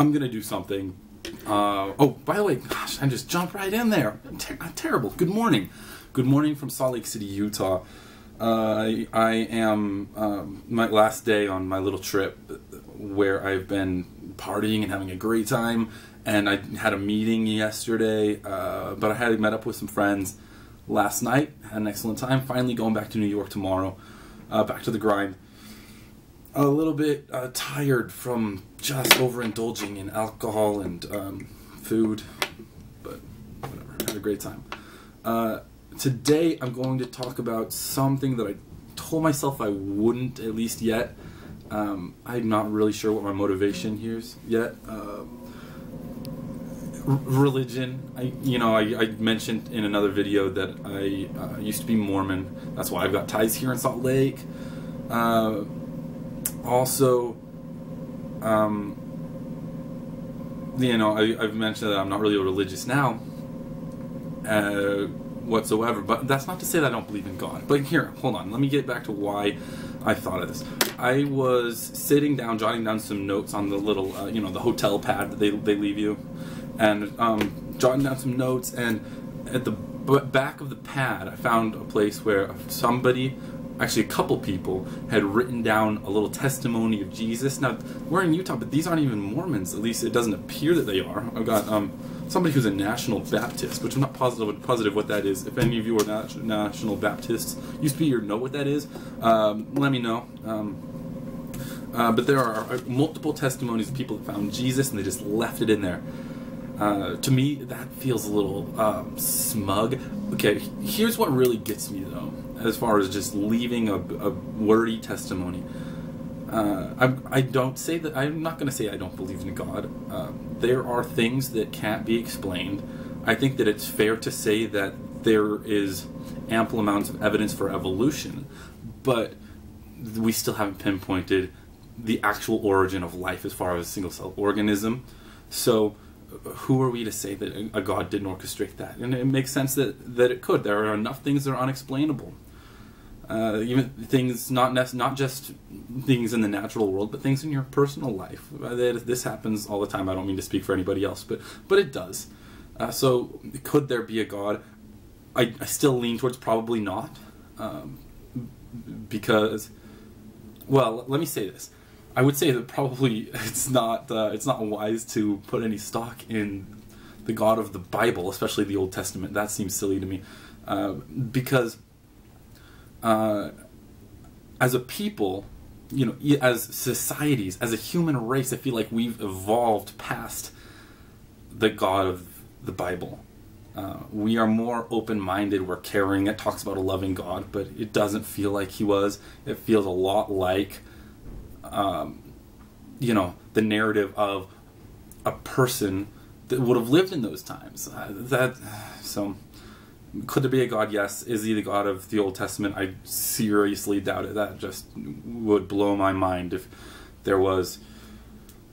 I'm gonna do something. Oh, by the way, gosh, I just jumped right in there. I'm terrible. Good morning. Good morning from Salt Lake City, Utah. I am my last day on my little trip where I've been partying and having a great time. And I had a meeting yesterday, but I had met up with some friends last night. Had an excellent time. Finally going back to New York tomorrow. Back to the grind. A little bit tired from just overindulging in alcohol and food, but whatever. Had a great time. Today I'm going to talk about something that I told myself I wouldn't, at least yet. I'm not really sure what my motivation here is yet. Religion. I mentioned in another video that I used to be Mormon. That's why I've got ties here in Salt Lake. Also, I've mentioned that I'm not really religious now whatsoever, but that's not to say that I don't believe in God. But here, hold on, let me get back to why I thought of this. I was sitting down, jotting down some notes on the little, the hotel pad that they leave you, and jotting down some notes, and at the back of the pad I found a place where somebody, actually a couple people, had written down a little testimony of Jesus. Now, we're in Utah, but these aren't even Mormons. At least it doesn't appear that they are. I've got somebody who's a National Baptist, which I'm not positive what that is. If any of you are National Baptists, you speak or know what that is, let me know. But there are multiple testimonies of people that found Jesus and they just left it in there. To me, that feels a little smug. Okay, here's what really gets me, though, as far as just leaving a wordy testimony. I don't say that. I'm not going to say I don't believe in God. There are things that can't be explained. I think that it's fair to say that there is ample amounts of evidence for evolution, but we still haven't pinpointed the actual origin of life as far as a single-cell organism. So who are we to say that a God didn't orchestrate that? And it makes sense that it could. There are enough things that are unexplainable. Even things, not just things in the natural world, but things in your personal life. This happens all the time. I don't mean to speak for anybody else, but it does. So could there be a God? I still lean towards probably not, because, well, let me say this. I would say that probably it's not wise to put any stock in the God of the Bible, especially the Old Testament. That seems silly to me, because as a people, as societies, as a human race, I feel like we've evolved past the God of the Bible. We are more open-minded, we're caring. It talks about a loving God, but it doesn't feel like he was. It feels a lot like, the narrative of a person that would have lived in those times. So, could there be a God? Yes. Is he the God of the Old Testament? I seriously doubt it. That just would blow my mind if there was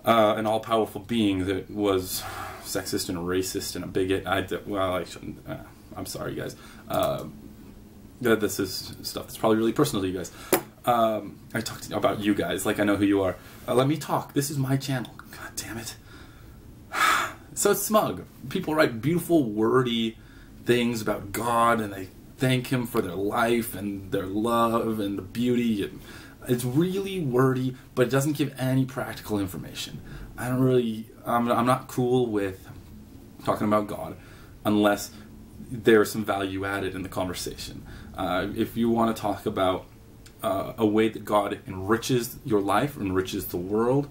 an all-powerful being that was sexist and racist and a bigot. I shouldn't. I'm sorry, guys. This is stuff that's probably really personal to you guys. I talked about you guys like I know who you are. Let me talk. This is my channel. God damn it. So it's smug. People write beautiful, wordy things about God, and they thank him for their life and their love and the beauty. And it's really wordy, but it doesn't give any practical information. I'm not cool with talking about God unless there's some value added in the conversation. If you want to talk about a way that God enriches your life, enriches the world,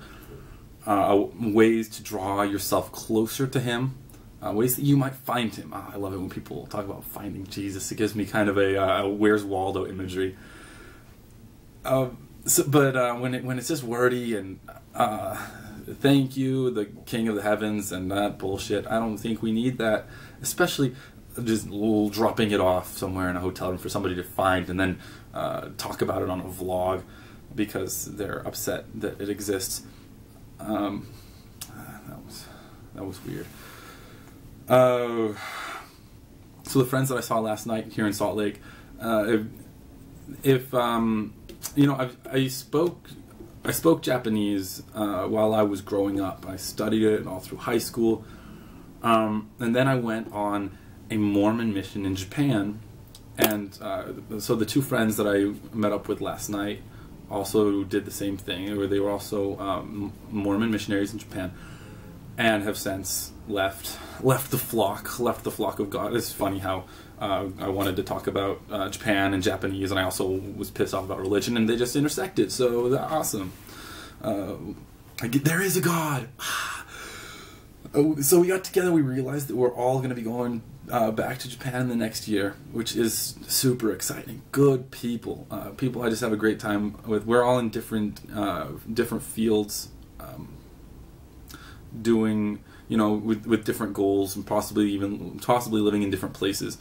ways to draw yourself closer to him, ways that you might find him. I love it when people talk about finding Jesus. It gives me kind of a Where's Waldo imagery. But when it's just wordy and thank you, the King of the Heavens, and that bullshit, I don't think we need that. Especially just dropping it off somewhere in a hotel room for somebody to find and then talk about it on a vlog because they're upset that it exists. That was weird. So the friends that I saw last night here in Salt Lake, I spoke I spoke Japanese while I was growing up. I studied it all through high school. And then I went on a Mormon mission in Japan. And so the two friends that I met up with last night also did the same thing. They were also Mormon missionaries in Japan, and have since left the flock of God. It's funny how I wanted to talk about Japan and Japanese, and I also was pissed off about religion, and they just intersected. So that's awesome. There is a God. So we got together. We realized that we're all going to be going back to Japan in the next year, which is super exciting. Good people, people I just have a great time with. We're all in different fields, doing, you know, with different goals, and possibly living in different places.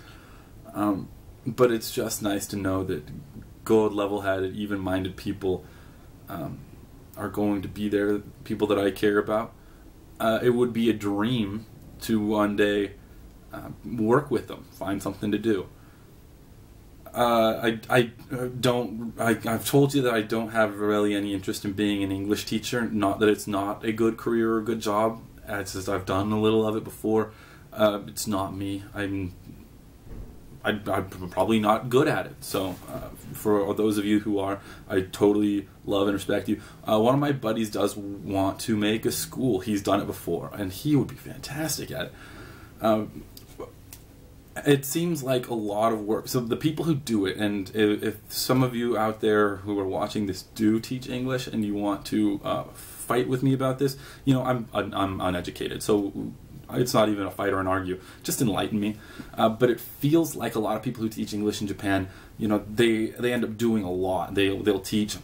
But it's just nice to know that good, level-headed, even-minded people are going to be there. People that I care about. It would be a dream to one day work with them, find something to do. I've told you that I don't have really any interest in being an English teacher. Not that it's not a good career or a good job. It's just I've done a little of it before. It's not me. I'm probably not good at it. So for those of you who are, I totally love and respect you. One of my buddies does want to make a school. He's done it before, and he would be fantastic at it. It seems like a lot of work. So the people who do it, and if some of you out there who are watching this do teach English and you want to fight with me about this, you know, I'm uneducated, so it's not even a fight or an argue. Just enlighten me. But it feels like a lot of people who teach English in Japan, you know, they end up doing a lot. They'll teach,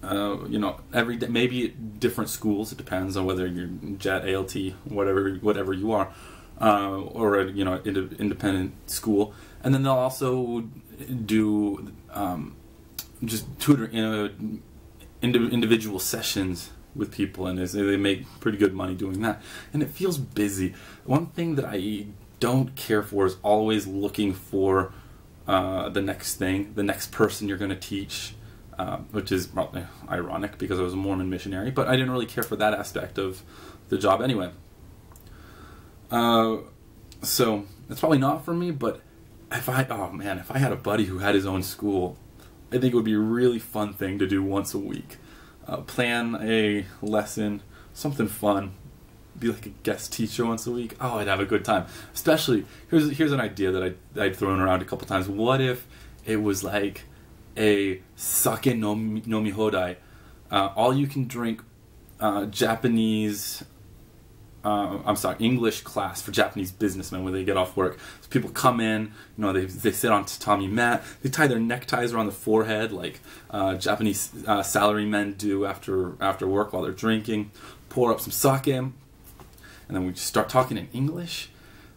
you know, every day, maybe at different schools. It depends on whether you're JET, ALT, whatever you are. Or a, you know, independent school, and then they'll also do just tutor individual sessions with people, and they make pretty good money doing that, and it feels busy. One thing that I don't care for is always looking for the next thing, the next person you're going to teach, which is probably ironic because I was a Mormon missionary, but I didn't really care for that aspect of the job anyway. So it's probably not for me, but if I had a buddy who had his own school, I think it would be a really fun thing to do once a week. Plan a lesson, something fun, be like a guest teacher once a week. Oh, I'd have a good time. Especially, here's an idea that I'd thrown around a couple times. What if it was like a sake nomi hodai, all you can drink Japanese, English class for Japanese businessmen when they get off work. So people come in, you know, they sit on tatami mat, they tie their neckties around the forehead like Japanese salarymen do after work while they're drinking, pour up some sake, and then we just start talking in English.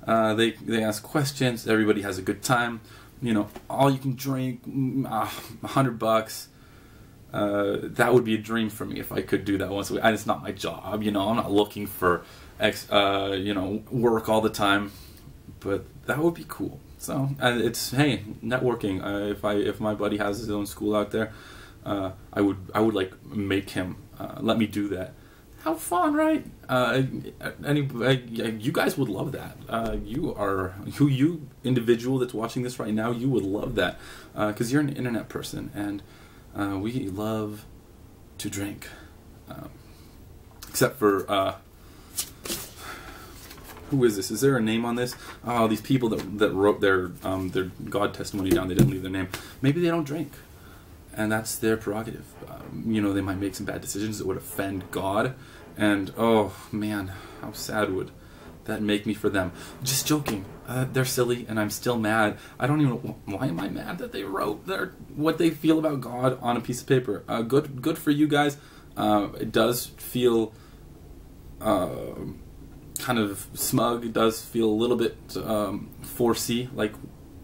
They ask questions, everybody has a good time, you know, all you can drink, $100. That would be a dream for me if I could do that once a week. And it's not my job, you know, I'm not looking for you know, work all the time, but that would be cool. So it's, hey, networking. If my buddy has his own school out there, I would like make him let me do that. How fun, right? You guys would love that. You individual that's watching this right now, you would love that because you're an internet person, and we love to drink, except for who is this? Is there a name on this? Oh, these people that wrote their God testimony down, they didn't leave their name. Maybe they don't drink, and that's their prerogative. You know, they might make some bad decisions that would offend God, and oh man, how sad would that make me for them. Just joking. They're silly, and I'm still mad. I don't even know, why am I mad that they wrote what they feel about God on a piece of paper. Good for you guys. It does feel kind of smug. It does feel a little bit forcey, like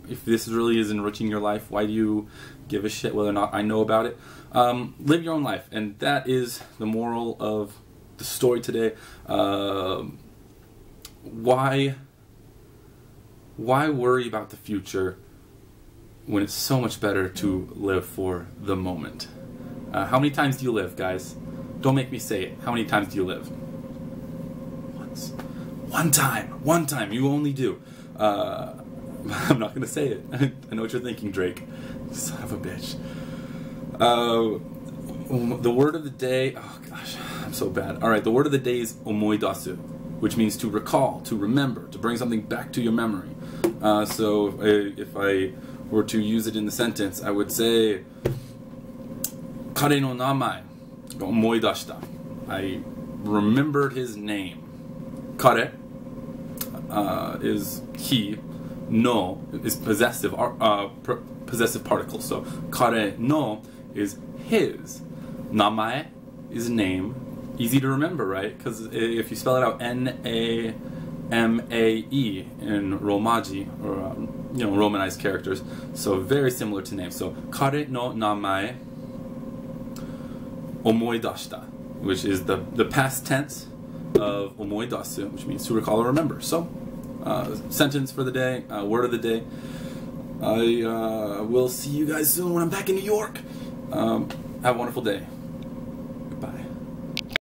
if this really is enriching your life, why do you give a shit whether or not I know about it? Live your own life, and that is the moral of the story today. Why worry about the future when it's so much better to live for the moment? How many times do you live, guys? Don't make me say it. How many times do you live? Once. One time. One time. You only do. I'm not going to say it. I know what you're thinking, Drake. Son of a bitch. The word of the day... Oh, gosh. I'm so bad. Alright, the word of the day is omoidasu, which means to recall, to remember, to bring something back to your memory. So if I were to use it in the sentence, I would say... Kare no namae ga omoidashita. I remembered his name. Kare is he. No is possessive possessive particle. So kare no is his. Namae is name. Easy to remember, right? Because if you spell it out Namae in Romaji, or Romanized characters, so very similar to name. So kare no namae omoidashita, which is the past tense of omoidasu, which means to recall or remember. So, sentence for the day, word of the day. I will see you guys soon when I'm back in New York. Have a wonderful day.